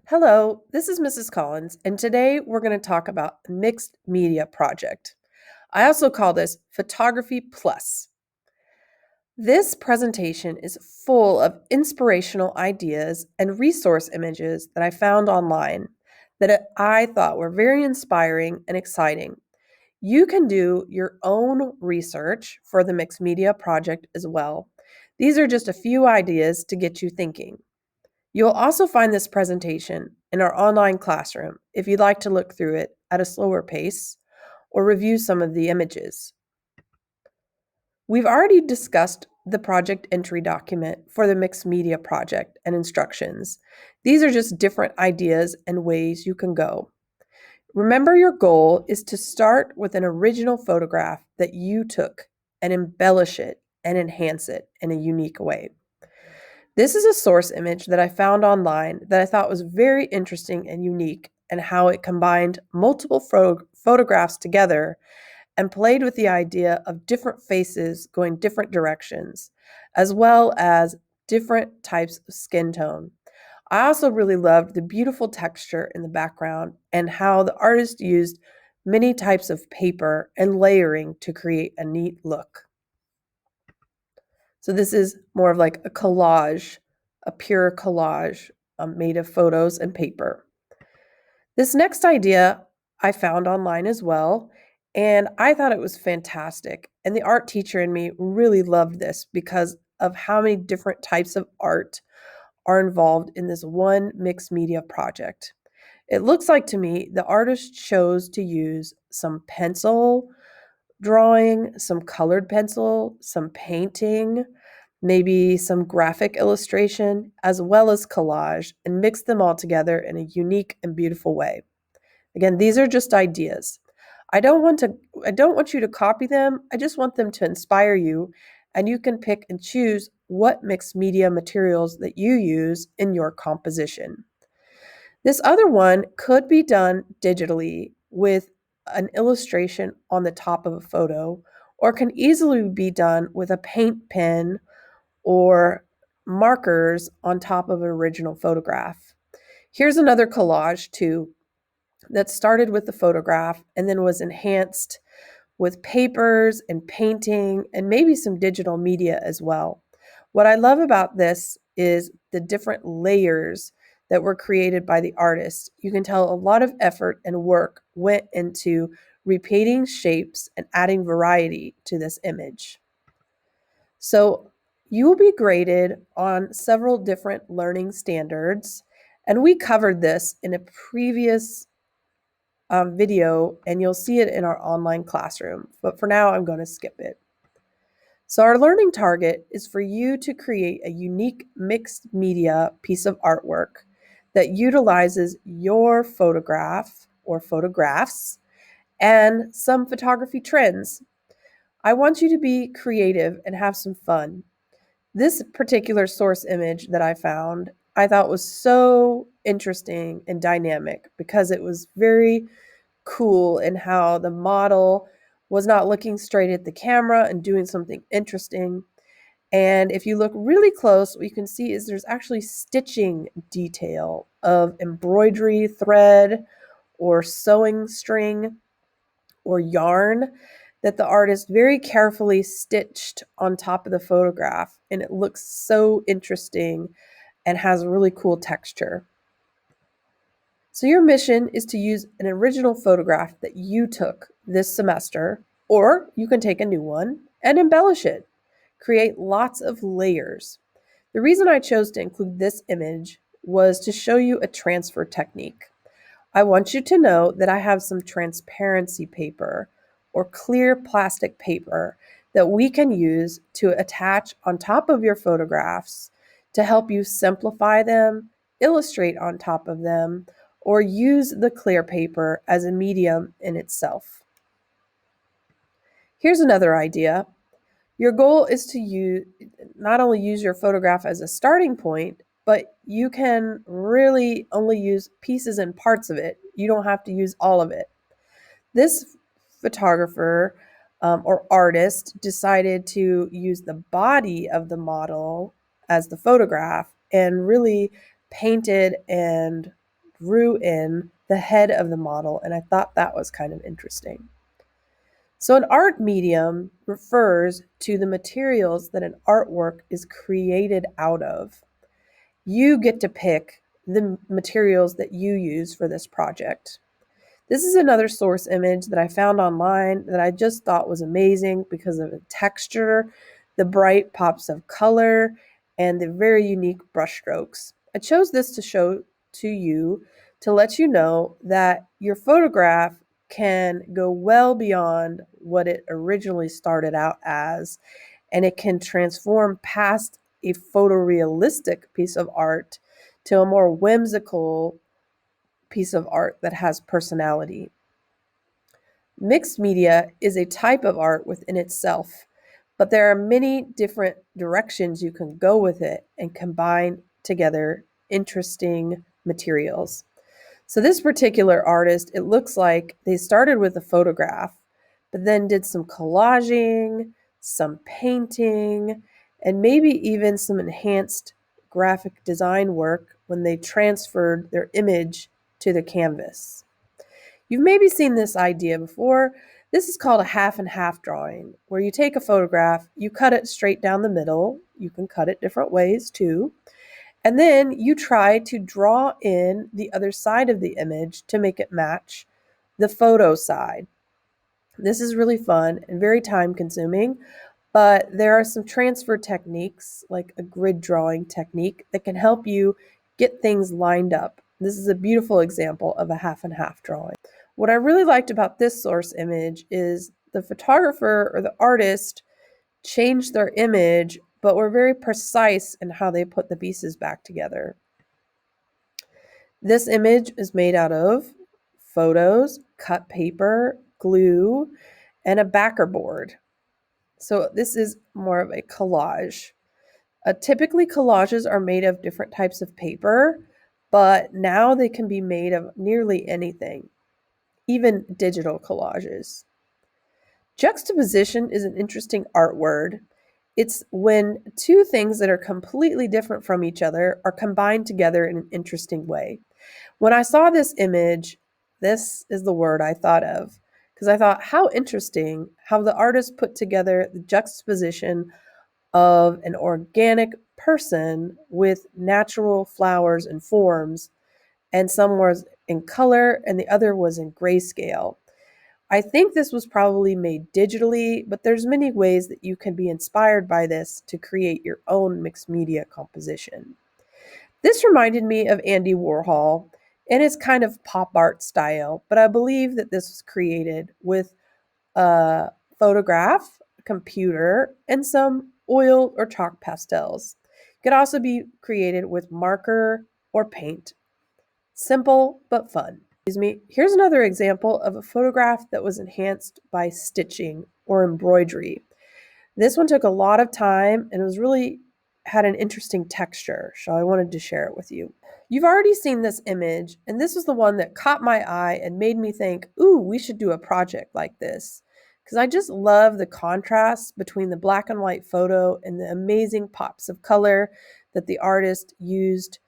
Hello, this is Mrs. Collins, and today we're going to talk about a mixed media project. I also call this Photography Plus. This presentation is full of inspirational ideas and resource images that I found online that I thought were very inspiring and exciting. You can do your own research for the mixed media project as well. These are just a few ideas to get you thinking. You'll also find this presentation in our online classroom if you'd like to look through it at a slower pace or review some of the images. We've already discussed the project entry document for the mixed media project and instructions. These are just different ideas and ways you can go. Remember, your goal is to start with an original photograph that you took and embellish it and enhance it in a unique way. This is a source image that I found online that I thought was very interesting and unique, and how it combined multiple photographs together and played with the idea of different faces going different directions, as well as different types of skin tone. I also really loved the beautiful texture in the background and how the artist used many types of paper and layering to create a neat look. So this is more of like a collage, a pure collage made of photos and paper. This next idea I found online as well, and I thought it was fantastic. And the art teacher in me really loved this because of how many different types of art are involved in this one mixed media project. It looks like to me the artist chose to use some pencil drawing, some colored pencil, some painting, maybe some graphic illustration, as well as collage, and mix them all together in a unique and beautiful way. Again, these are just ideas. I don't want you to copy them. I just want them to inspire you, and you can pick and choose what mixed media materials that you use in your composition. This other one could be done digitally with an illustration on the top of a photo, or can easily be done with a paint pen or markers on top of an original photograph. Here's another collage, too, that started with the photograph and then was enhanced with papers and painting and maybe some digital media as well. What I love about this is the different layers that were created by the artist. You can tell a lot of effort and work went into repeating shapes and adding variety to this image. So you will be graded on several different learning standards, and we covered this in a previous video, and you'll see it in our online classroom. But for now, I'm going to skip it. So our learning target is for you to create a unique mixed media piece of artwork that utilizes your photograph or photographs and some photography trends. I want you to be creative and have some fun. This particular source image that I found, I thought was so interesting and dynamic because it was very cool in how the model was not looking straight at the camera and doing something interesting. And if you look really close, what you can see is there's actually stitching detail of embroidery thread or sewing string or yarn that the artist very carefully stitched on top of the photograph. And it looks so interesting and has a really cool texture. So your mission is to use an original photograph that you took this semester, or you can take a new one and embellish it. Create lots of layers. The reason I chose to include this image was to show you a transfer technique. I want you to know that I have some transparency paper or clear plastic paper that we can use to attach on top of your photographs to help you simplify them, illustrate on top of them, or use the clear paper as a medium in itself. Here's another idea. Your goal is to not only use your photograph as a starting point, but you can really only use pieces and parts of it. You don't have to use all of it. This photographer or artist decided to use the body of the model as the photograph and really painted and drew in the head of the model, and I thought that was kind of interesting. So an art medium refers to the materials that an artwork is created out of. You get to pick the materials that you use for this project. This is another source image that I found online that I just thought was amazing because of the texture, the bright pops of color, and the very unique brushstrokes. I chose this to show to you to let you know that your photograph can go well beyond what it originally started out as, and it can transform past a photorealistic piece of art to a more whimsical piece of art that has personality. Mixed media is a type of art within itself, but there are many different directions you can go with it and combine together interesting materials. So this particular artist, it looks like they started with a photograph, but then did some collaging, some painting, and maybe even some enhanced graphic design work when they transferred their image to the canvas. You've maybe seen this idea before. This is called a half and half drawing, where you take a photograph, you cut it straight down the middle. You can cut it different ways too. And then you try to draw in the other side of the image to make it match the photo side. This is really fun and very time consuming, but there are some transfer techniques, like a grid drawing technique, that can help you get things lined up. This is a beautiful example of a half and half drawing. What I really liked about this source image is the photographer or the artist changed their image, but were very precise in how they put the pieces back together. This image is made out of photos, cut paper, glue, and a backer board. So this is more of a collage. Typically, collages are made of different types of paper, but now they can be made of nearly anything, even digital collages. Juxtaposition is an interesting art word. It's when two things that are completely different from each other are combined together in an interesting way. When I saw this image, this is the word I thought of, because I thought, how interesting how the artist put together the juxtaposition of an organic person with natural flowers and forms, and some was in color and the other was in grayscale. I think this was probably made digitally, but there's many ways that you can be inspired by this to create your own mixed media composition. This reminded me of Andy Warhol and his kind of pop art style, but I believe that this was created with a photograph, a computer, and some oil or chalk pastels. It could also be created with marker or paint. Simple but fun. Here's another example of a photograph that was enhanced by stitching or embroidery. This one took a lot of time and was really had an interesting texture, so I wanted to share it with you. You've already seen this image, and this was the one that caught my eye and made me think, ooh, we should do a project like this. Because I just love the contrast between the black and white photo and the amazing pops of color that the artist used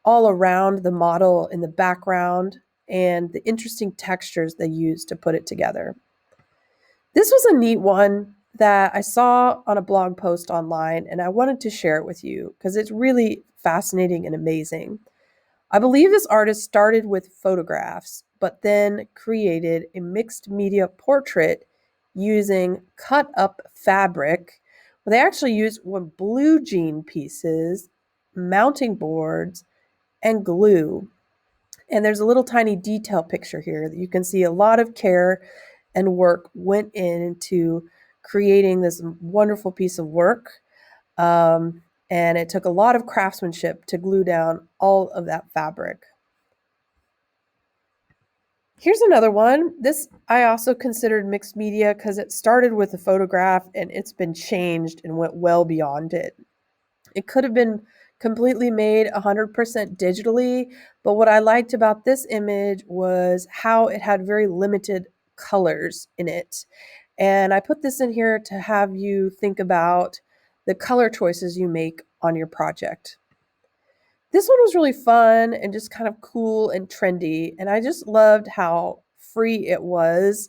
all around the model in the background, and the interesting textures they used to put it together. This was a neat one that I saw on a blog post online, and I wanted to share it with you because it's really fascinating and amazing. I believe this artist started with photographs, but then created a mixed media portrait using cut up fabric. Well, they actually used blue jean pieces, mounting boards, and glue. And there's a little tiny detail picture here that you can see a lot of care and work went into creating this wonderful piece of work. And it took a lot of craftsmanship to glue down all of that fabric. Here's another one. This I also considered mixed media because it started with a photograph and it's been changed and went well beyond it. It could have been completely made 100% digitally, but what I liked about this image was how it had very limited colors in it. And I put this in here to have you think about the color choices you make on your project. This one was really fun and just kind of cool and trendy, and I just loved how free it was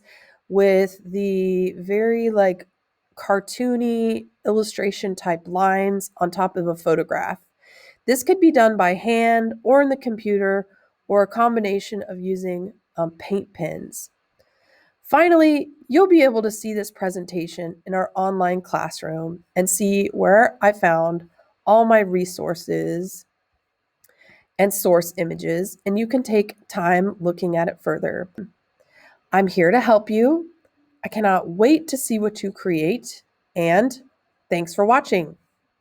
with the very, like, cartoony illustration type lines on top of a photograph. This could be done by hand or in the computer or a combination of using paint pens. Finally, you'll be able to see this presentation in our online classroom and see where I found all my resources and source images, and you can take time looking at it further. I'm here to help you. I cannot wait to see what you create, and thanks for watching.